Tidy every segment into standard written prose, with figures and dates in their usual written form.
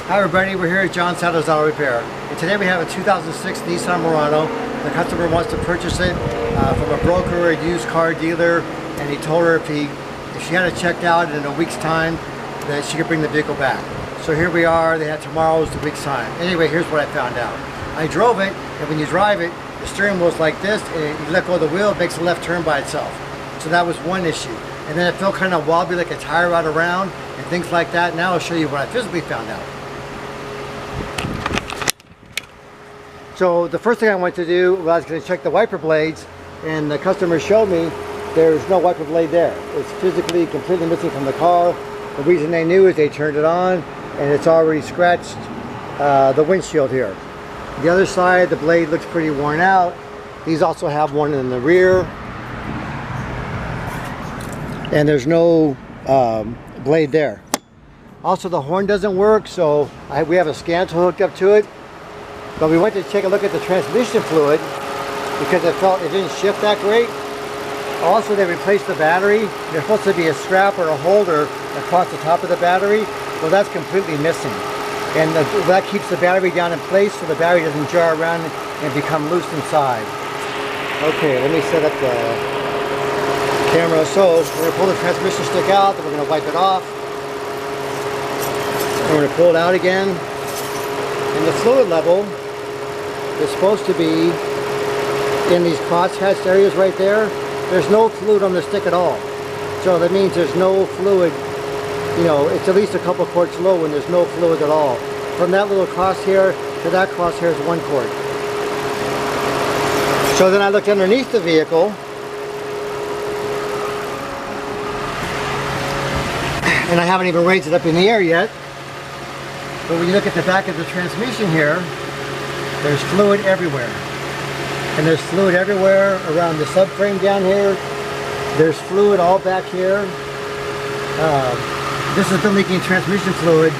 Hi everybody, we're here at John Sadler's Auto Repair. And today we have a 2006 Nissan Murano. The customer wants to purchase it from a broker or a used car dealer, and he told her if she had it checked out in a week's time that she could bring the vehicle back. So here we are, they had tomorrow's the week's time. Anyway, here's what I found out. I drove it, and when you drive it, the steering wheel's like this, and you let go of the wheel, it makes a left turn by itself. So that was one issue. And then it felt kind of wobbly like a tire out around and things like that. Now I'll show you what I physically found out. So the first thing I went to do was I was going to check the wiper blades, and the customer showed me there's no wiper blade there. It's physically completely missing from the car. The reason they knew is they turned it on and it's already scratched the windshield here. The other side, the blade looks pretty worn out. These also have one in the rear. And there's no blade there. Also, the horn doesn't work, so we have a scan tool hooked up to it. But we went to take a look at the transmission fluid because it didn't shift that great. Also, they replaced the battery. There's supposed to be a strap or a holder across the top of the battery. Well, that's completely missing. And that keeps the battery down in place so the battery doesn't jar around and become loose inside. Okay, let me set up the camera. So we're going to pull the transmission stick out, then we're going to wipe it off. And we're going to pull it out again. And the fluid level is supposed to be in these crosshatched areas right there. There's no fluid on the stick at all. So that means there's no fluid, you know, it's at least a couple quarts low when there's no fluid at all. From that little crosshair to that crosshair is 1 quart. So then I looked underneath the vehicle, and I haven't even raised it up in the air yet. But when you look at the back of the transmission here, there's fluid everywhere. And there's fluid everywhere around the subframe down here. There's fluid all back here. This has been leaking transmission fluid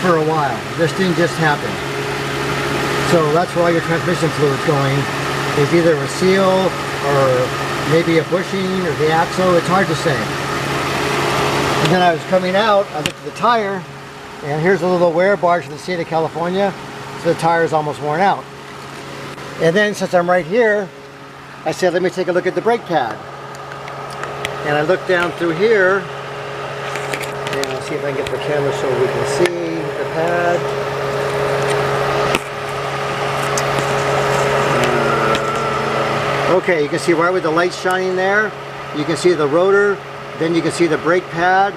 for a while. This didn't just happen. So that's where all your transmission fluid's going. It's either a seal or maybe a bushing or the axle. It's hard to say. And then I was coming out, I looked at the tire, and here's a little wear bar from the state of California. So the tire is almost worn out. And then since I'm right here, I said, let me take a look at the brake pad. And I looked down through here, and I'll see if I can get the camera so we can see the pad. Okay, you can see right with the light shining there, you can see the rotor, then you can see the brake pad,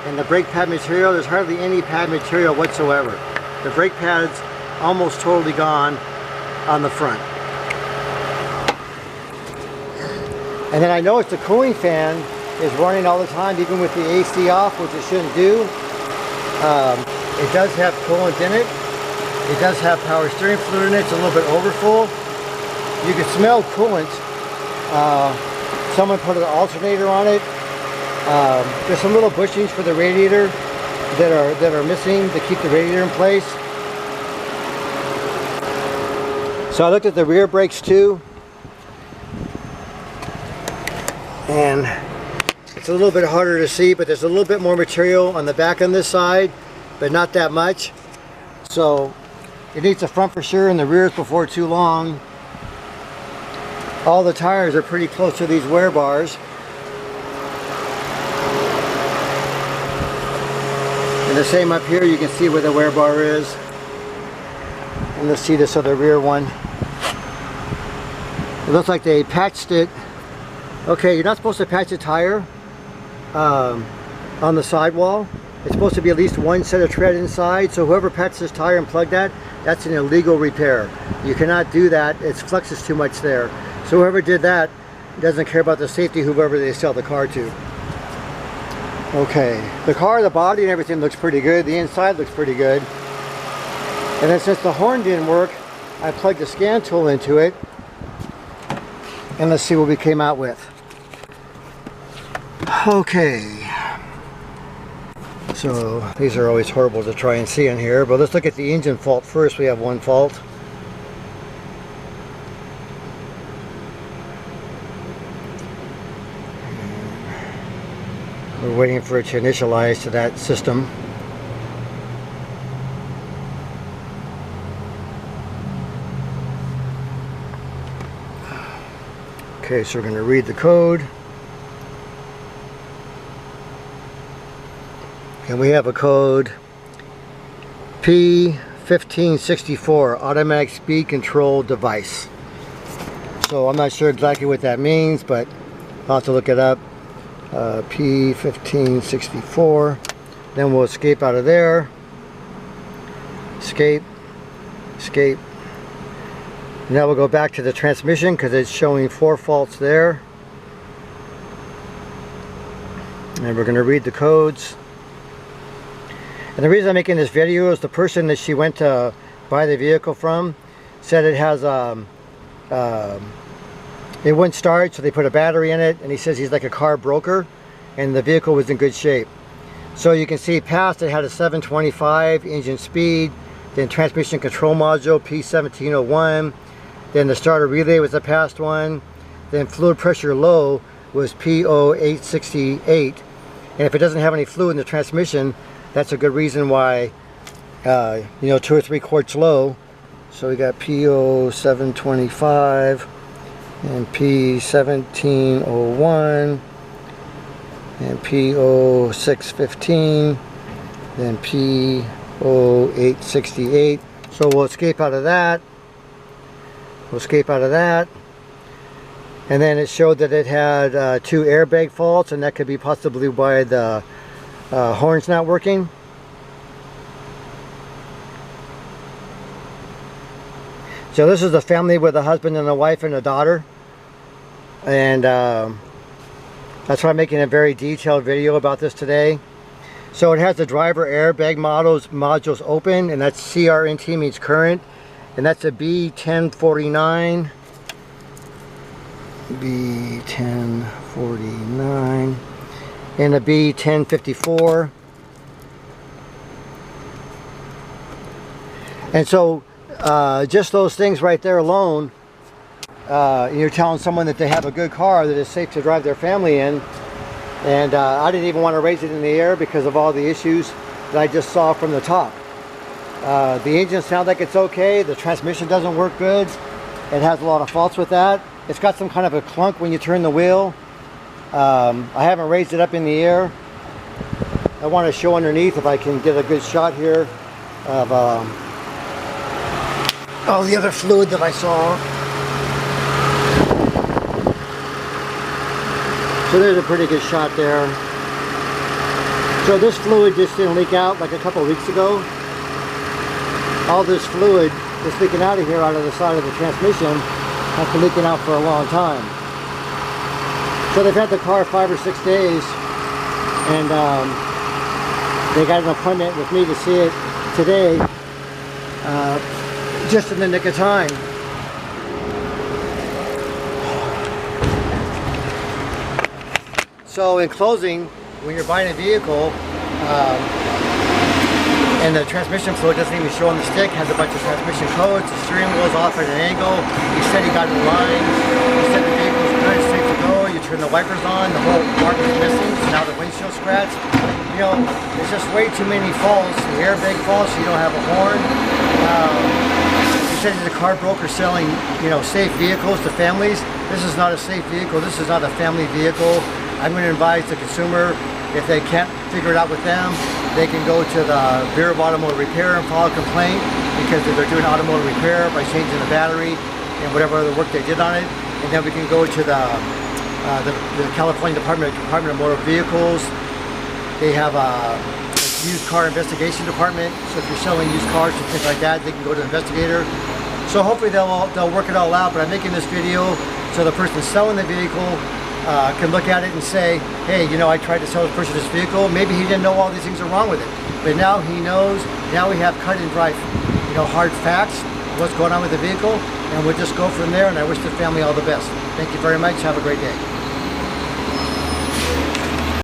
and the brake pad material, there's hardly any pad material whatsoever. The brake pad's almost totally gone on the front. And then I noticed the cooling fan is running all the time, even with the AC off, which it shouldn't do. It does have coolant in it. It does have power steering fluid in it. It's a little bit overfull. You can smell coolant. Someone put an alternator on it. There's some little bushings for the radiator that are missing to keep the radiator in place. So I looked at the rear brakes too, and it's a little bit harder to see, but there's a little bit more material on the back on this side, but not that much. So it needs a front for sure, and the rear is before too long. All the tires are pretty close to these wear bars. And the same up here, you can see where the wear bar is. And let's see this other rear one. It looks like they patched it. Okay, you're not supposed to patch a tire on the sidewall. It's supposed to be at least one set of tread inside, so whoever patched this tire and plugged that, that's an illegal repair. You cannot do that. Its flux is too much there. So whoever did that doesn't care about the safety, whoever they sell the car to. Okay, the car, the body and everything looks pretty good. The inside looks pretty good. And then since the horn didn't work, I plugged the scan tool into it. And let's see what we came out with. Okay. So these are always horrible to try and see in here, but let's look at the engine fault first. We have one fault. We're waiting for it to initialize to that system. Okay, so we're going to read the code. And we have a code P1564, automatic speed control device. So I'm not sure exactly what that means, but I'll have to look it up. P1564. Then we'll escape out of there. Escape. Escape. Now we'll go back to the transmission because it's showing 4 faults there. And we're going to read the codes. And the reason I'm making this video is the person that she went to buy the vehicle from said it has it wouldn't start, so they put a battery in it, and he says he's like a car broker, and the vehicle was in good shape. So you can see past it had a 725 engine speed, then transmission control module P1701, then the starter relay was the past one, then fluid pressure low was P0868, and if it doesn't have any fluid in the transmission, that's a good reason why, you know, 2 or 3 quarts low. So we got P0725 and P1701 and P0615, then P0868. So we'll escape out of that. We'll escape out of that. And then it showed that it had 2 airbag faults, and that could be possibly why the horn's not working. So this is a family with a husband and a wife and a daughter, and that's why I'm making a very detailed video about this today. So it has the driver airbag modules open, and that's CRNT, means current, and that's a B1049 and a B1054. And so just those things right there alone, you're telling someone that they have a good car that is safe to drive their family in. And I didn't even want to raise it in the air because of all the issues that I just saw from the top. The engine sounds like it's okay. The transmission doesn't work good. It has a lot of faults with that. It's got some kind of a clunk when you turn the wheel. I haven't raised it up in the air. I want to show underneath if I can get a good shot here of all the other fluid that I saw. So there's a pretty good shot there. So this fluid just didn't leak out like a couple weeks ago. All this fluid that's leaking out of here, out of the side of the transmission, has been leaking out for a long time. So they've had the car 5 or 6 days, and they got an appointment with me to see it today, just in the nick of time. So in closing, when you're buying a vehicle, and the transmission fluid doesn't even show on the stick, has a bunch of transmission codes, the steering wheel's off at an angle, he said he got in line, he said the vehicle's good, it's safe to go, you turn the wipers on, the whole part was missing, so now the windshield's scratched. You know, there's just way too many faults, the airbag faults, you don't have a horn. He said he's a car broker selling, you know, safe vehicles to families. This is not a safe vehicle, this is not a family vehicle. I'm going to advise the consumer, if they can't figure it out with them, they can go to the Bureau of Automotive Repair and file a complaint, because if they're doing automotive repair by changing the battery and whatever other work they did on it. And then we can go to the California Department of Motor Vehicles. They have a used car investigation department, so if you're selling used cars and things like that, they can go to the investigator. So hopefully they'll work it all out, but I'm making this video so the person selling the vehicle can look at it and say, hey, you know, I tried to sell this person this vehicle. Maybe he didn't know all these things are wrong with it, but now he knows. Now we have cut and dry, you know, hard facts, what's going on with the vehicle, and we'll just go from there. And I wish the family all the best. Thank you very much. Have a great day.